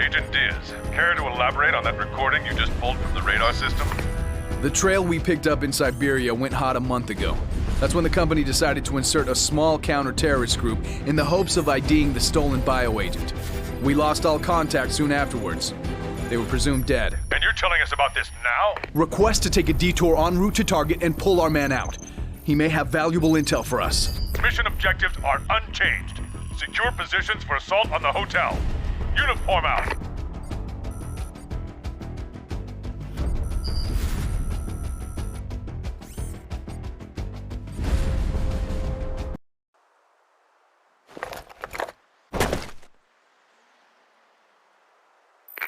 Agent Diaz, care to elaborate on that recording you just pulled from the radar system? The trail we picked up in Siberia went hot a month ago. That's when the company decided to insert a small counter-terrorist group in the hopes of IDing the stolen bioagent. We lost all contact soon afterwards. They were presumed dead. And you're telling us about this now? Request to take a detour en route to target and pull our man out. He may have valuable intel for us. Mission objectives are unchanged. Secure positions for assault on the hotel. Uniform out.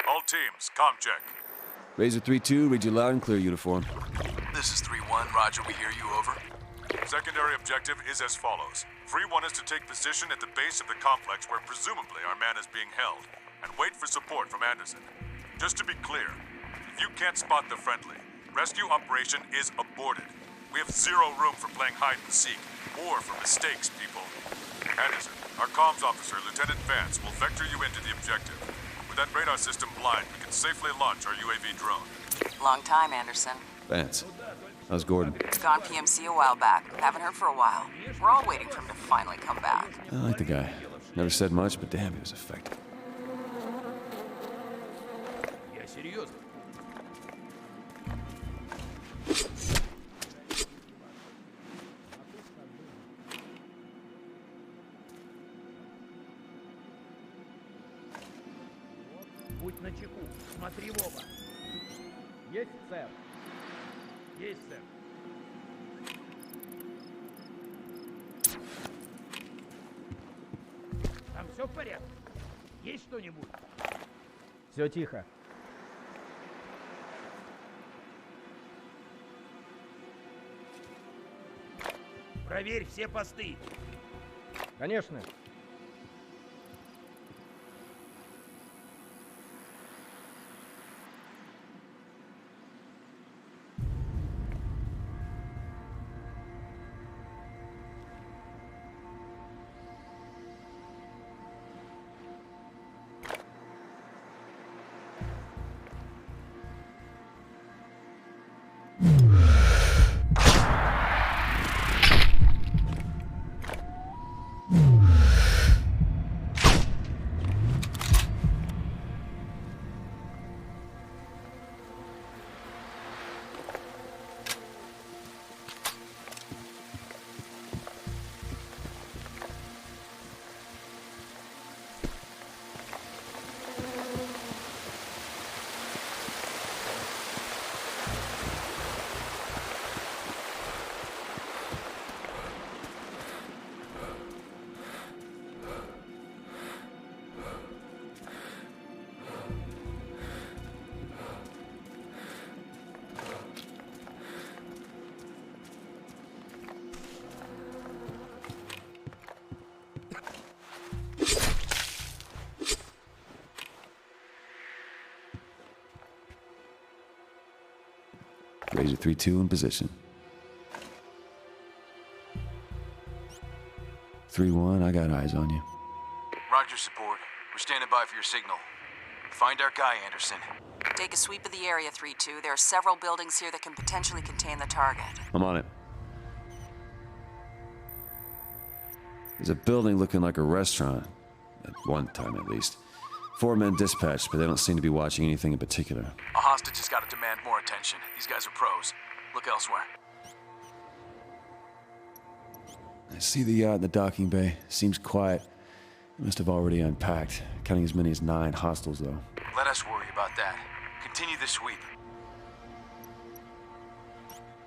All teams, comm check. Razor 3-2, read you loud and clear, uniform. This is 3-1. Roger, we hear you. Over. Secondary objective is as follows. 3-1 is to take position at the base of the complex where presumably our man is being held, and wait for support from Anderson. Just to be clear, if you can't spot the friendly, rescue operation is aborted. We have zero room for playing hide and seek, or for mistakes, people. Anderson, our comms officer, Lieutenant Vance, will vector you into the objective. With that radar system blind, we can safely launch our UAV drone. Long time, Anderson. Vance. How's Gordon? Gone PMC a while back. Haven't heard for a while. We're all waiting for him to finally come back. I like the guy. Never said much, but damn, he was effective. Будь начеку. Смотри в оба. Есть, сэр. Есть, сэр. Там все в порядке? Есть что-нибудь? Все тихо. Проверь все посты. Конечно. Razor 3-2 in position. 3-1, I got eyes on you. Roger, support. We're standing by for your signal. Find our guy, Anderson. Take a sweep of the area, 3-2. There are several buildings here that can potentially contain the target. I'm on it. There's a building looking like a restaurant. At one time, at least. 4 men dispatched, but they don't seem to be watching anything in particular. A hostage has got to demand more attention. These guys are pros. Look elsewhere. I see the yacht in the docking bay. Seems quiet. They must have already unpacked. Counting as many as 9 hostiles, though. Let us worry about that. Continue the sweep.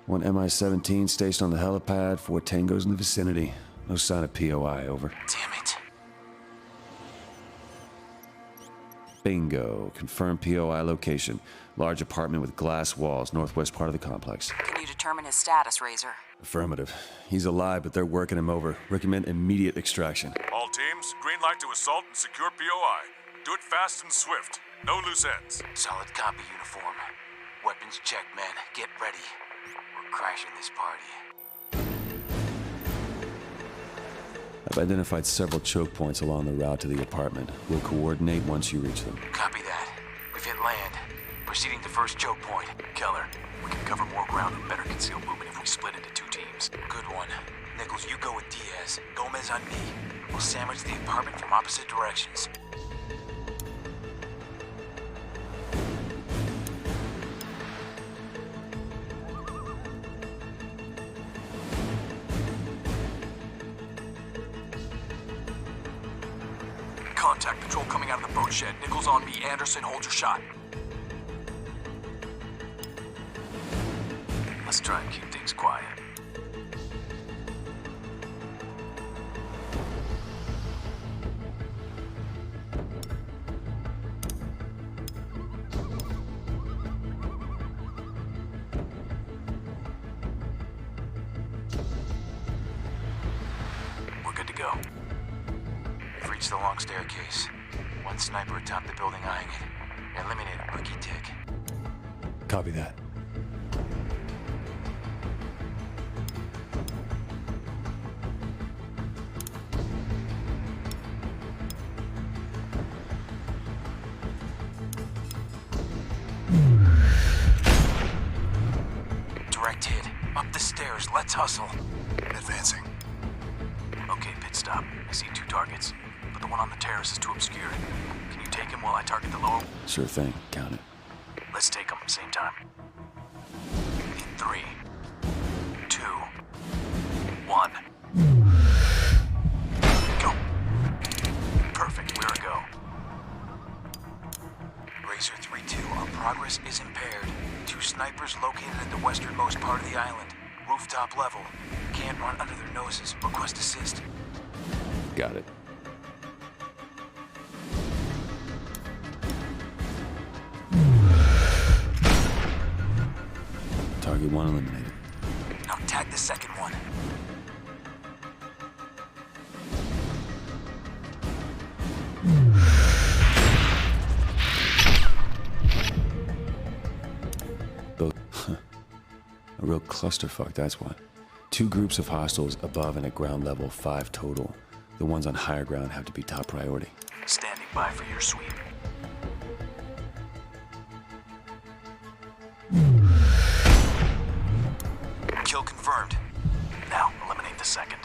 1 Mi-17 stationed on the helipad. 4 tangos in the vicinity. No sign of POI, over. Damn it. Bingo. Confirmed POI location. Large apartment with glass walls, northwest part of the complex. Can you determine his status, Razor? Affirmative. He's alive, but they're working him over. Recommend immediate extraction. All teams, green light to assault and secure POI. Do it fast and swift. No loose ends. Solid copy, uniform. Weapons check, men. Get ready. We're crashing this party. I've identified several choke points along the route to the apartment. We'll coordinate once you reach them. Copy that. We've hit land. Proceeding to first choke point. Keller, we can cover more ground and better conceal movement if we split into 2 teams. Good one. Nichols, you go with Diaz. Gomez on me. We'll sandwich the apartment from opposite directions. Contact patrol coming out of the boat shed. Nichols on me. Anderson, hold your shot. Let's try and keep things quiet. We're good to go. We've reached the long staircase. One sniper atop the building eyeing it. Eliminated rookie tick. Copy that. Direct hit. Up the stairs. Let's hustle. Advancing. Okay, pit stop. I see 2 targets, but the one on the terrace is too obscured. Can you take him while I target the lower? Sure thing. Count it. Let's take him, same time. In 3, 2, 1. Go. Perfect, we're a go. Racer 3-2, our progress is impaired. 2 snipers located at the westernmost part of the island. Rooftop level. Can't run under their noses. Request assist. Got it. Target 1 eliminated. Now tag the second one. A real clusterfuck, that's what. 2 groups of hostiles above and at ground level, 5 total. The ones on higher ground have to be top priority. Standing by for your sweep. Kill confirmed. Now, eliminate the second.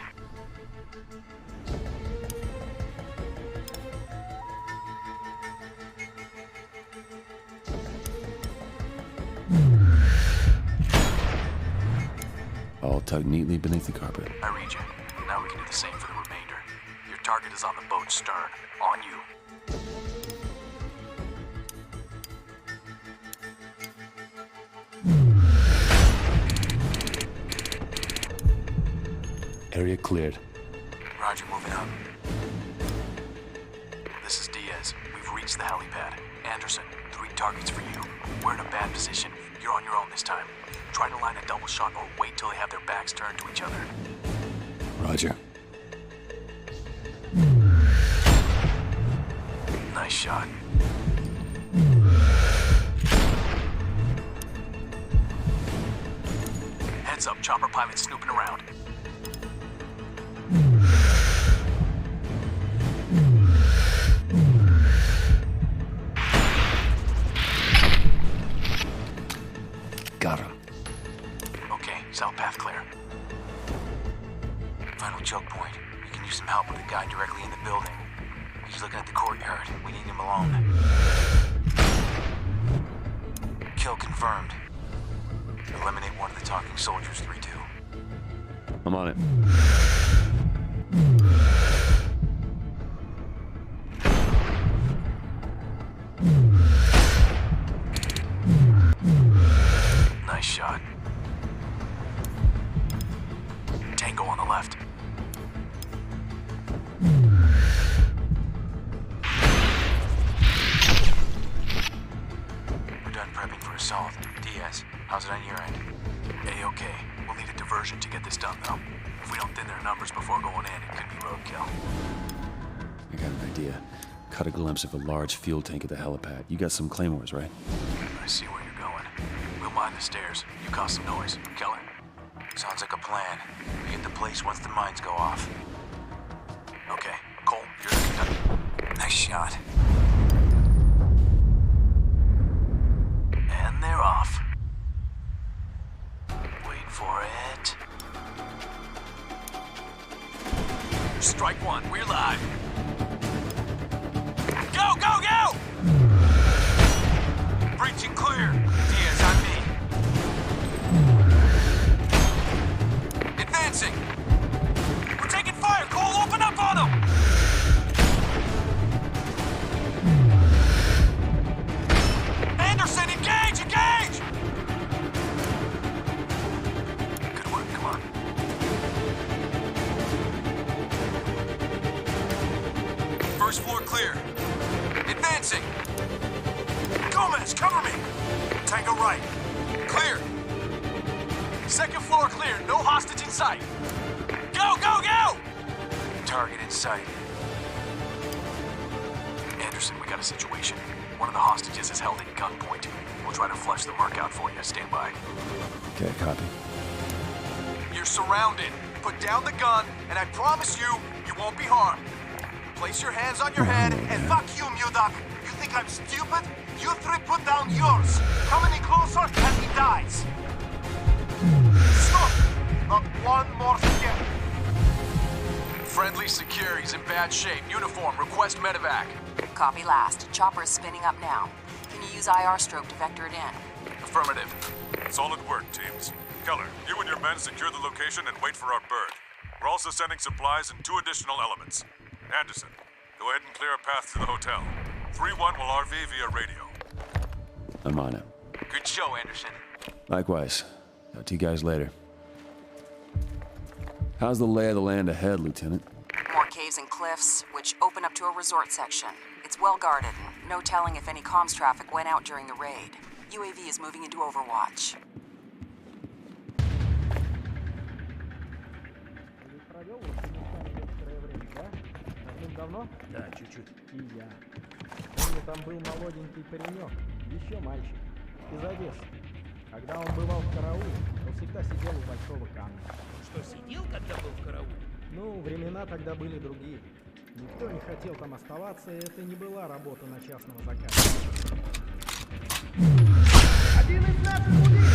All tucked neatly beneath the carpet. I read you. Now we can do the same for the remainder. Your target is on the boat's stern. On you. Area cleared. Roger, moving up. This is Diaz. We've reached the helipad. Anderson, 3 targets for you. We're in a bad position. You're on your own this time. Try to line a double shot or wait till they have their backs turned to each other. Roger. Nice shot. Heads up, chopper pilot snooping around. Got him. Okay, south path clear. Final choke point. We can use some help with the guy directly in the building. He's looking at the courtyard. We need him alone. Kill confirmed. Eliminate one of the talking soldiers, 3-2. I'm on it. Nice shot. Tango on the left. We're done prepping for assault. Diaz, how's it on your end? A-OK. We'll need a diversion to get this done, though. If we don't thin their numbers before going in, it could be roadkill. I got an idea. Caught a glimpse of a large fuel tank at the helipad. You got some claymores, right? I see where you're going. We'll mine the stairs. You cause some noise. Keller. Sounds like a plan. We hit the place once the mines go off. shot. And they're off. Wait for it. Strike one, we're live. Go, go, go! Breaching clear. Diaz on me. Advancing. We're taking fire. Cole, open up on them. Anderson, engage, engage! Good work, come on. First floor clear. Advancing. Gomez, cover me. Tango right. Clear. Second floor clear. No hostage in sight. Go, go, go! Target in sight. Anderson, we got a situation. One of the hostages is held at gunpoint. We'll try to flush the mark out for you. Stand by. Okay, copy. You're surrounded. Put down the gun, and I promise you, you won't be harmed. Place your hands on your head, and fuck you, Mudak. You think I'm stupid? You three put down yours. Come any closer, and he dies. Stop! Not one more step. Friendly secure. He's in bad shape. Uniform. Request medevac. Copy last. Chopper is spinning up now. Can you use IR stroke to vector it in? Affirmative. Solid work, teams. Keller, you and your men secure the location and wait for our bird. We're also sending supplies and 2 additional elements. Anderson, go ahead and clear a path to the hotel. 3-1 will RV via radio. I'm on it. Good show, Anderson. Likewise. Talk to you guys later. How's the lay of the land ahead, Lieutenant? More caves and cliffs, which open up to a resort section. It's well guarded. No telling if any comms traffic went out during the raid. UAV is moving into Overwatch. Провел в Афганистане некоторое время, да? Давным-давно? Да, чуть-чуть. И я. Помню, там был молоденький паренек, еще мальчик, из Одессы. Когда он бывал в карауле, то всегда сидел у большого камня. Что, сидел, когда был в карауле? Ну, времена тогда были другие. Никто не хотел там оставаться, и это не была работа на частного заказчика. Один из наших убит!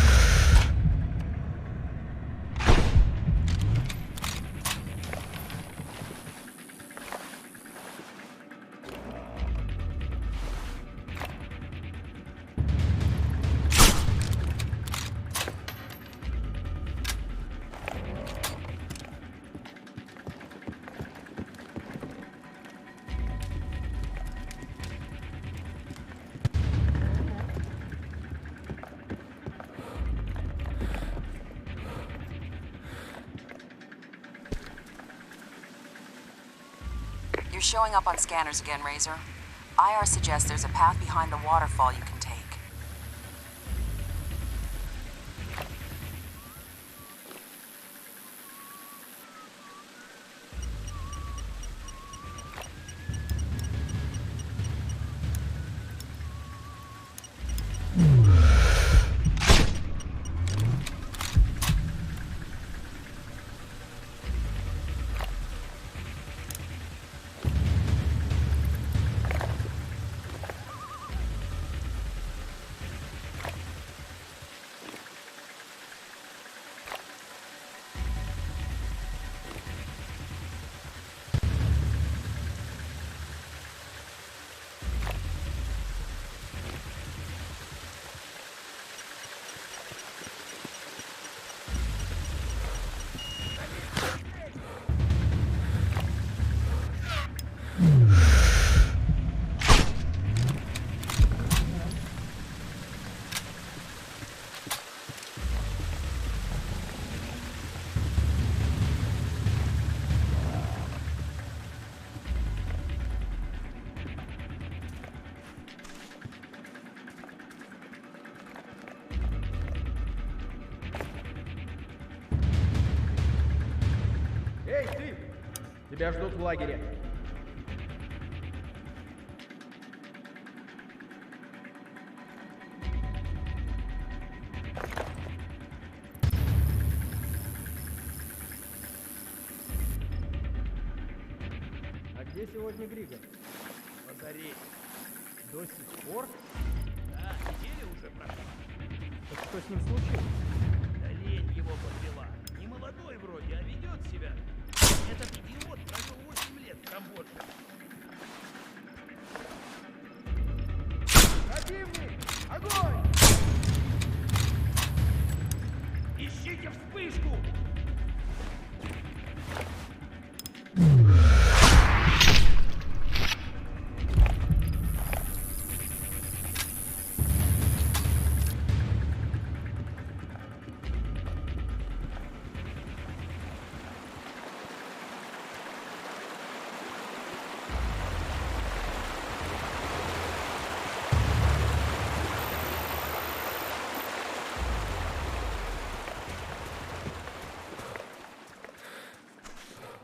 You're showing up on scanners again, Razor. IR suggests there's a path behind the waterfall you can take. Эй, ты! Тебя ждут в лагере. А где сегодня Григор? Лазарет. До сих пор? Да, неделя уже прошла. Так что с ним случилось? Да лень его подвела. Не молодой вроде, а ведет себя. Этот идиот прожил 8 лет в Камбодже. Противник! Огонь! Ищите вспышку!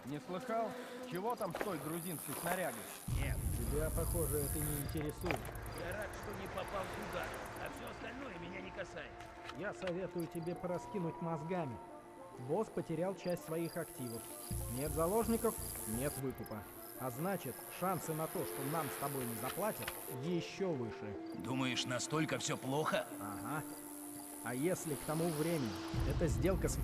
Не слыхал? Чего там с той грузинской снарягой? Нет, Тебя, похоже, это не интересует. я рад, что не попал туда, а все остальное меня не касается. Я советую тебе пораскинуть мозгами. Босс потерял часть своих активов. Нет заложников, нет выкупа. А значит, шансы на то, что нам с тобой не заплатят, еще выше. Думаешь, настолько все плохо? Ага. А если к тому времени эта сделка с...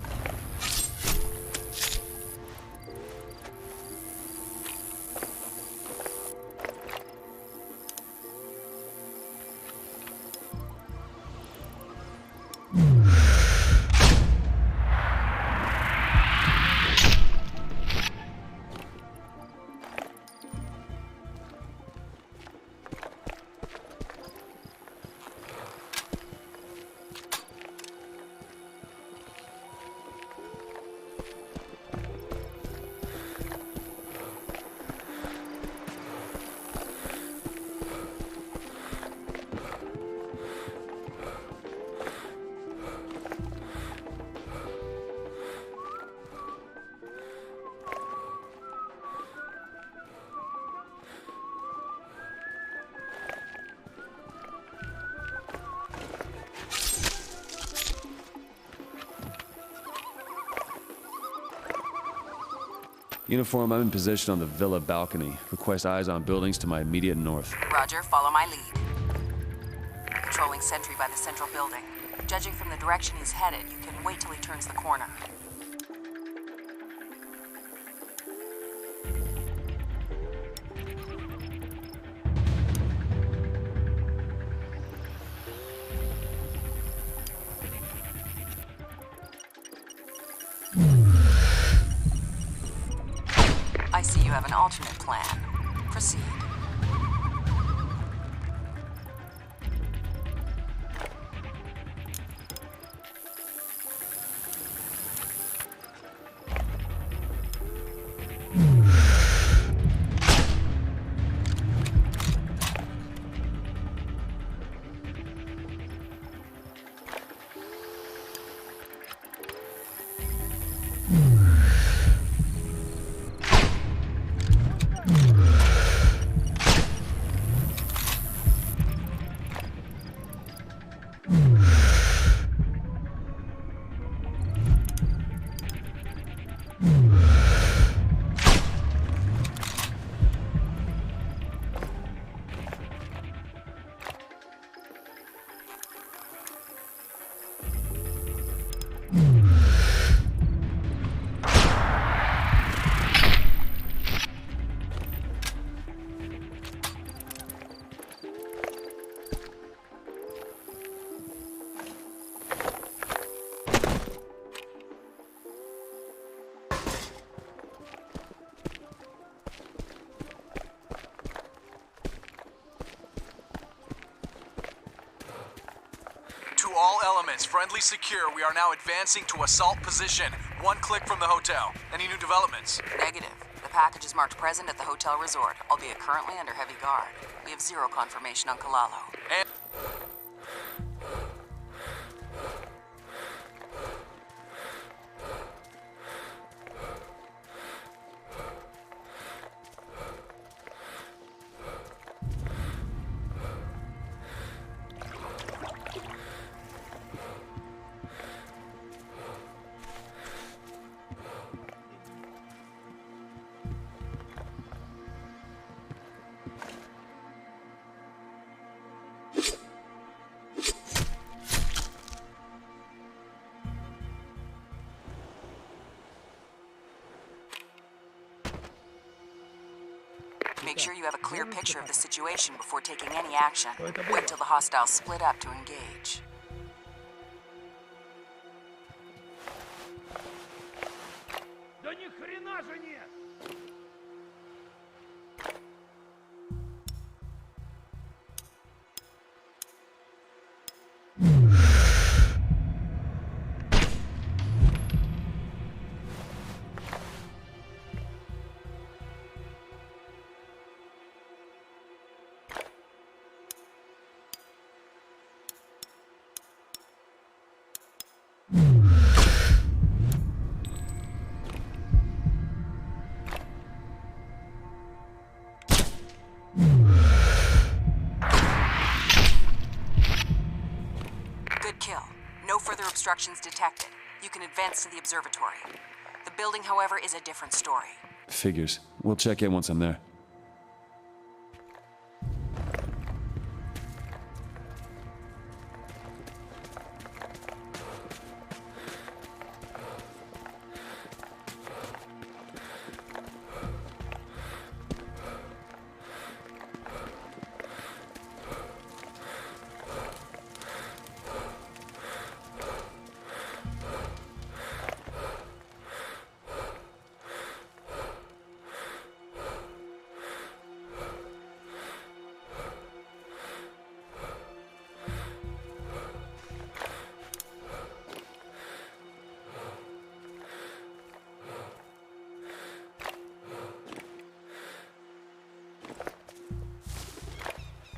Uniform, I'm in position on the villa balcony. Request eyes on buildings to my immediate north. Roger, follow my lead. Patrolling sentry by the central building. Judging from the direction he's headed, you can wait till he turns the corner. I see you have an alternate plan. Proceed. To all elements, friendly secure. We are now advancing to assault position. One click from the hotel. Any new developments? Negative. The package is marked present at the hotel resort, albeit currently under heavy guard. We have zero confirmation on Kalalo. And Make sure you have a clear picture of the situation before taking any action. Wait till the hostiles split up to engage. Да ни хрена же нет! Good kill. No further obstructions detected. You can advance to the observatory. The building, however, is a different story. Figures. We'll check in once I'm there.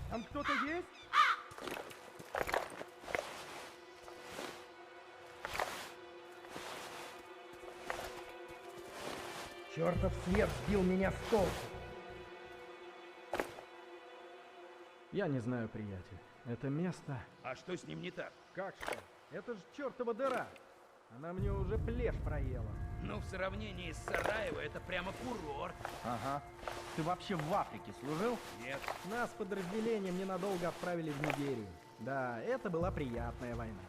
Там кто-то есть? Чертов свет сбил меня с толку. Я не знаю, приятель. Это место... А что с ним не так? Как что? Это же чертова дыра. Она мне уже плешь проела. Ну, в сравнении с Сараево, это прямо курорт. Ага. Ты вообще в Африке служил? Нет. Нас подразделением ненадолго отправили в Нигерию. Да, это была приятная война.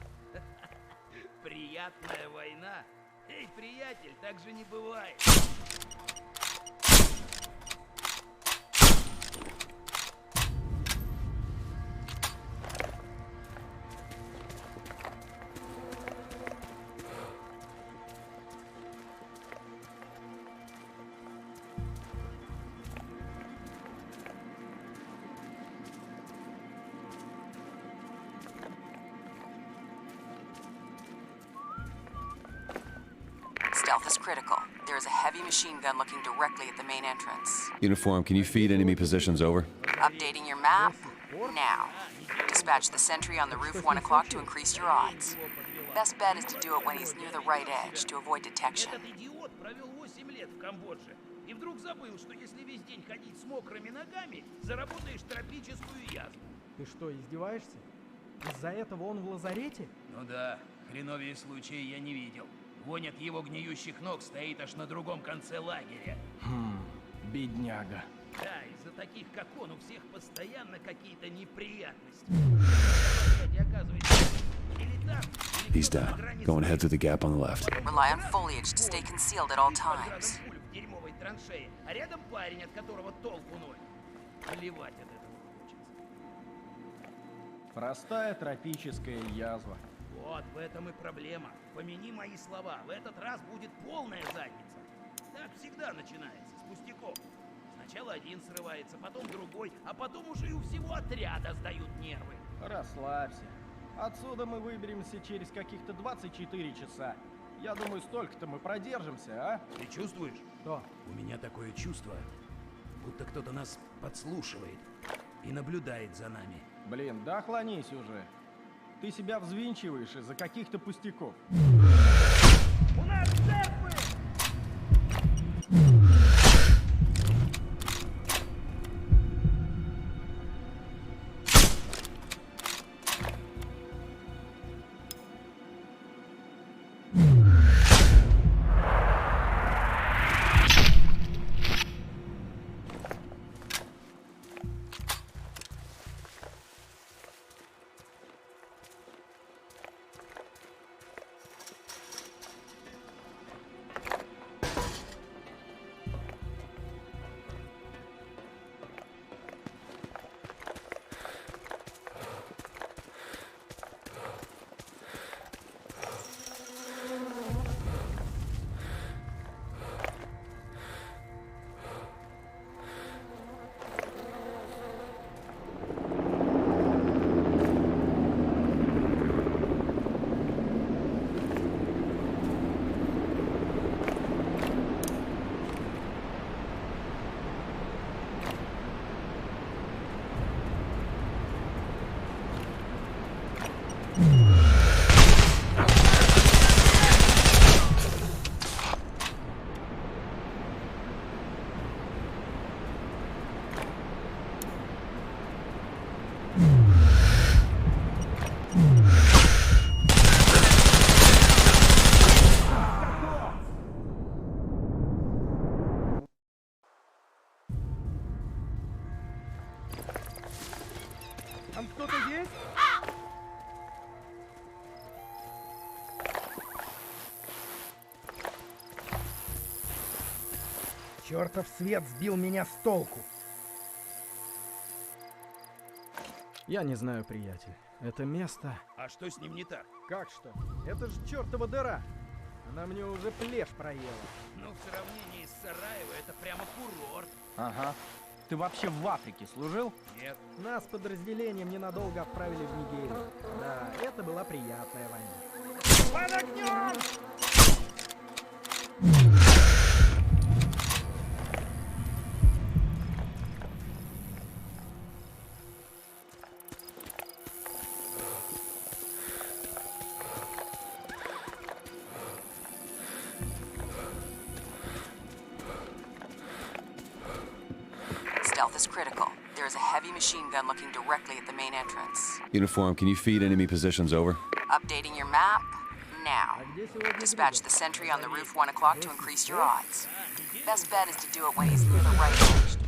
Приятная война? Эй, приятель, так же не бывает. Stealth is critical. There is a heavy machine gun looking directly at the main entrance. Uniform, can you feed enemy positions over? Updating your map? Now. Dispatch the sentry on the roof 1 o'clock to increase your odds. Best bet is to do it when he's near the right edge to avoid detection. Этот идиот провел 8 лет в Камбодже и вдруг забыл, что если весь день ходить с мокрыми ногами, заработаешь тропическую язву. Ты что, издеваешься? Из-за этого он в лазарете? Ну да, хреновее случая я не видел. Вонь от его гниющих ног стоит аж на другом конце лагеря. Бедняга. Да, из-за таких, как он, у всех постоянно какие-то неприятности. He's down. Going ahead through the gap on the left. Rely on foliage to stay concealed at all times. В дерьмовой траншее, а рядом парень, от которого толку ноль. Плевать от этого хочется. Простая тропическая язва. Вот в этом и проблема. Помяни мои слова, в этот раз будет полная задница. Так всегда начинается, с пустяков. Сначала один срывается, потом другой, а потом уже и у всего отряда сдают нервы. Расслабься. Отсюда мы выберемся через каких-то 24 часа. Я думаю, столько-то мы продержимся, а? Ты чувствуешь? Что? У меня такое чувство, будто кто-то нас подслушивает и наблюдает за нами. Блин, да охлонись уже. Ты себя взвинчиваешь из-за каких-то пустяков. У нас жертвы! Там кто-то есть? Чертов свет сбил меня с толку. Я не знаю, приятель. Это место... А что с ним не так? Как что? Это же чертова дыра. Она мне уже плешь проела. Ну, в сравнении с Сараево, это прямо курорт. Ага. Ты вообще в Африке служил? Нет. Нас подразделением ненадолго отправили в Нигерию. Да, это была приятная война. Под огнем! Stealth is critical. There is a heavy machine gun looking directly at the main entrance. Uniform, can you feed enemy positions over? Updating your map now. Dispatch the sentry on the roof 1 o'clock to increase your odds. Best bet is to do it when he's near the right edge.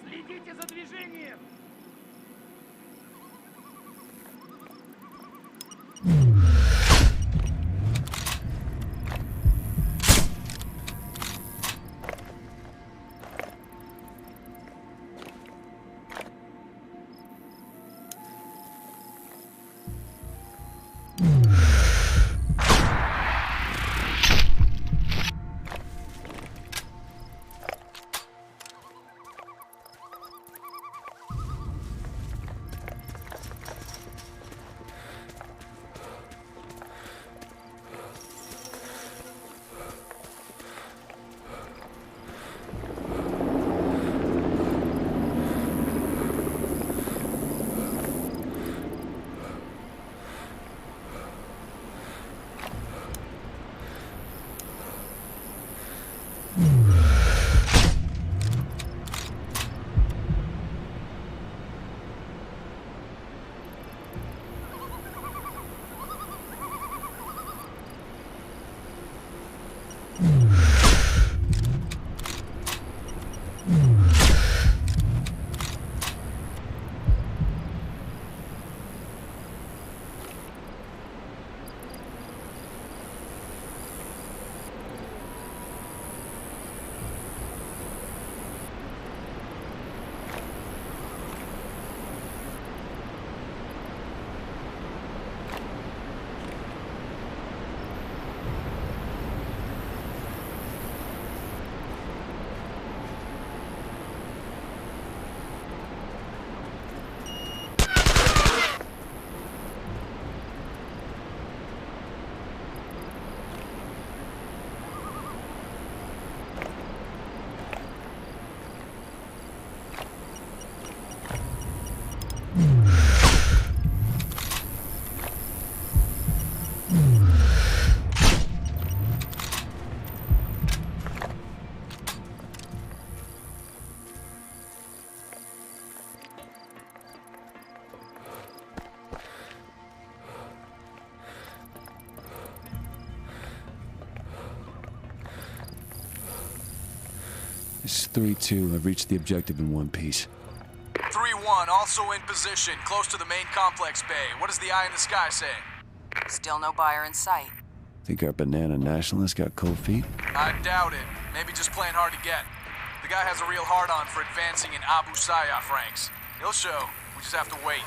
Следите за движением! It's 3-2. I've reached the objective in one piece. 3-1, also in position, close to the main complex bay. What does the eye in the sky say? Still no buyer in sight. Think our banana nationalist got cold feet? I doubt it. Maybe just playing hard to get. The guy has a real hard-on for advancing in Abu Sayyaf ranks. He'll show. We just have to wait.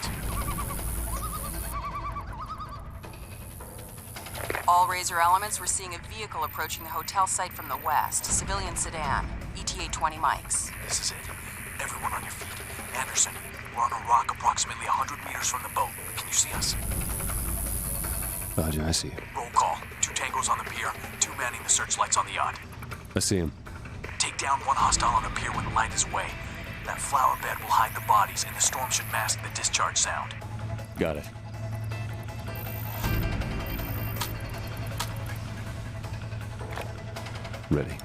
All Razor elements, we're seeing a vehicle approaching the hotel site from the west. Civilian sedan. ETA 20 mics. This is it. Everyone on your feet. Anderson, we're on a rock approximately 100 meters from the boat. Can you see us? Roger, I see you. Roll call. 2 tangos on the pier, 2 manning the searchlights on the yacht. I see him. Take down 1 hostile on the pier when the light is away. That flower bed will hide the bodies, and the storm should mask the discharge sound. Got it. Ready.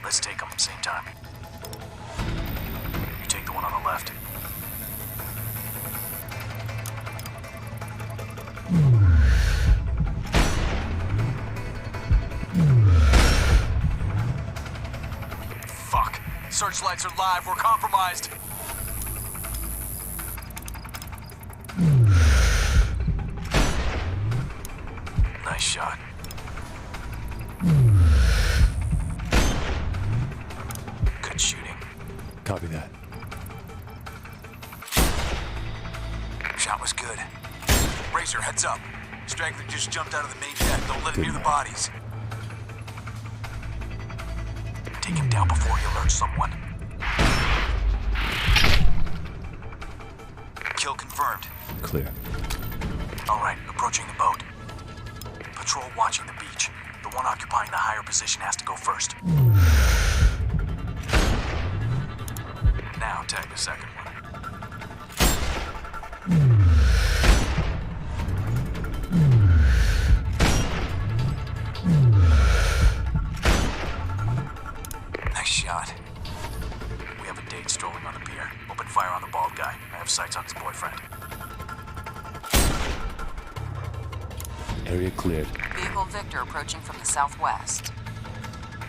Let's take them, same time. You take the one on the left. Searchlights are live. We're compromised. Nice shot. Good shooting. Copy that. Shot was good. Razor, heads up. Straggler just jumped out of the main deck. Don't let him near the bodies. Take him down before he alerts someone. Kill confirmed. Clear. All right, approaching the boat. Patrol watching the beach. The one occupying the higher position has to go first. Now tag the second one. Nice shot. We have a date strolling on the pier. Open fire on the bald guy. I have sights on his boyfriend. Area cleared. Vehicle Victor approaching from the southwest.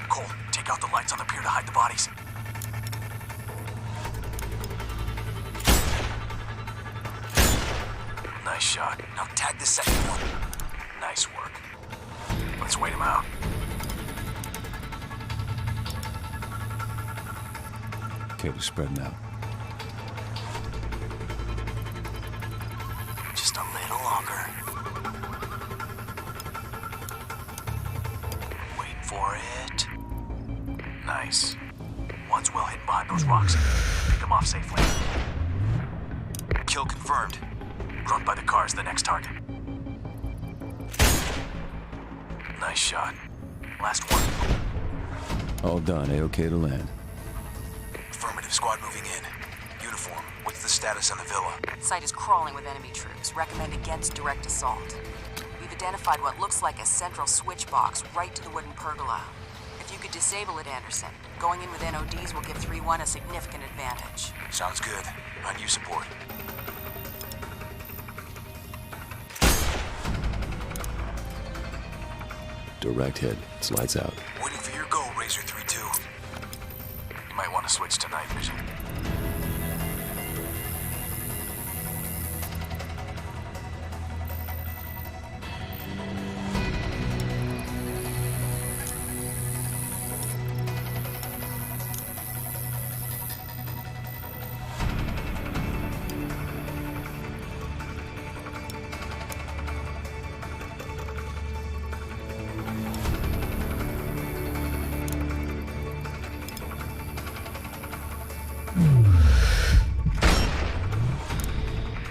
Cole, take out the lights on the pier to hide the bodies. Nice shot. Now tag the second one. Nice work. Let's wait him out. Okay, we're spreading out. Just a little longer. Wait for it. Nice. One's well hidden behind those rocks. Pick him off safely. Kill confirmed. Run by the car is the next target. Nice shot. Last one. All done. A-okay to land. Affirmative, squad moving in. Uniform. What's the status on the villa? Site is crawling with enemy troops. Recommend against direct assault. We've identified what looks like a central switch box right to the wooden pergola. If you could disable it, Anderson, going in with NODs will give 3-1 a significant advantage. Sounds good. On you support. Direct hit. It's lights out. Waiting for your go, Razor 3-2. You might want to switch to night vision.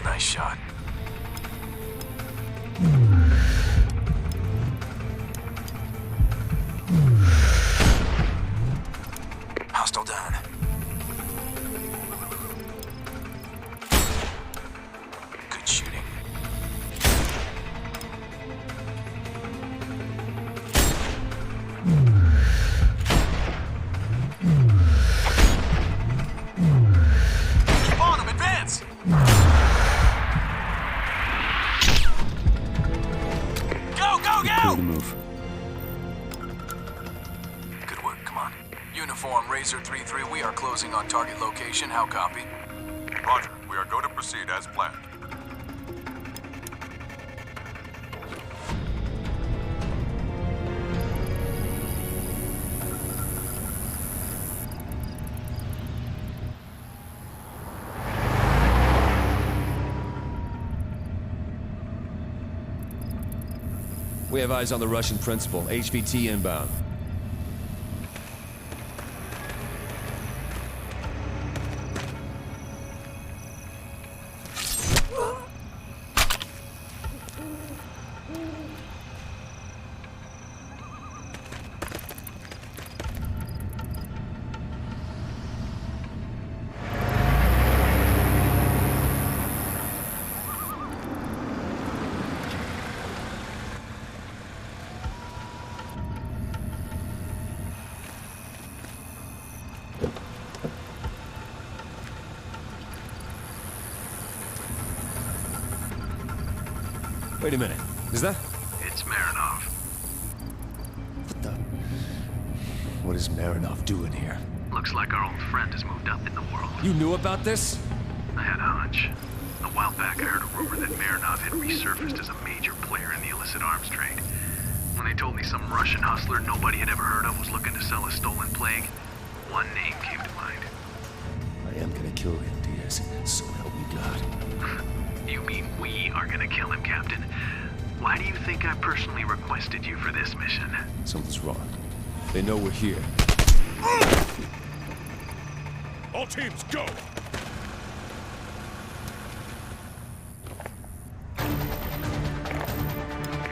Nice shot. Hostile down. Good shooting. Keep on him, advance! Go, go, Clear go! to move. Good work, come on. Uniform, Razor 3-3, we are closing on target location. How copy? Roger, we are going to proceed as planned. We have eyes on the Russian principal. HVT inbound. Wait a minute. Is that? It's Marinov. What the? What is Marinov doing here? Look, Looks like our old friend has moved up in the world. You knew about this? I had a hunch. A while back, I heard a rumor that Marinov had resurfaced as a major player in the illicit arms trade. When they told me some Russian hustler nobody had ever heard of was looking to sell a stolen plague, one name came to mind. I am gonna kill him, Diaz. So help me God. You mean we are gonna kill him, Captain? Why do you think I personally requested you for this mission? Something's wrong. They know we're here. All teams, go!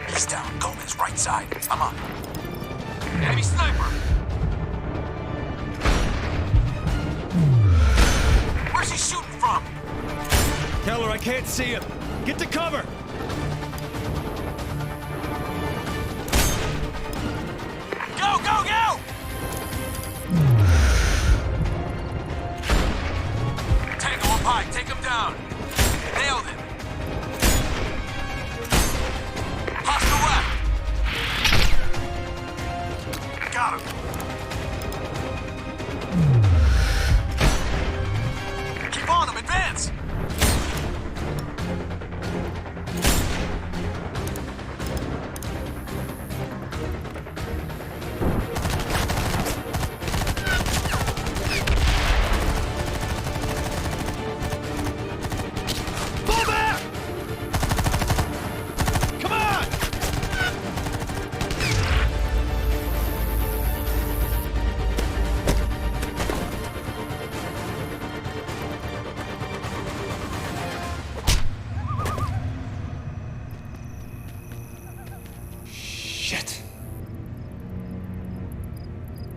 He's down. Gomez, right side. I'm up. Enemy sniper! Where's he shooting from? Keller, I can't see him. Get to cover! Go, go, go! Tango up high. Take him down. Nailed it. Hostile left. Got him. Keep on him. Advance.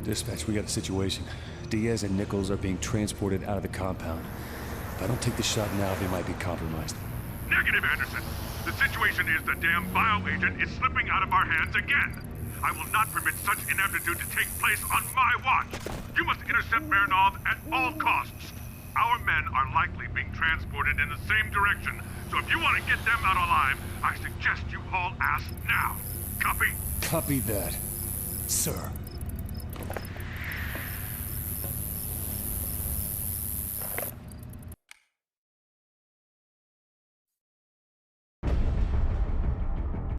Dispatch, we got a situation. Diaz and Nichols are being transported out of the compound. If I don't take the shot now, they might be compromised. Negative, Anderson. The situation is the damn bioagent is slipping out of our hands again. I will not permit such ineptitude to take place on my watch. You must intercept Marinov at all costs. Our men are likely being transported in the same direction, so if you want to get them out alive, I suggest you haul ass now. Copy? Copy that, sir.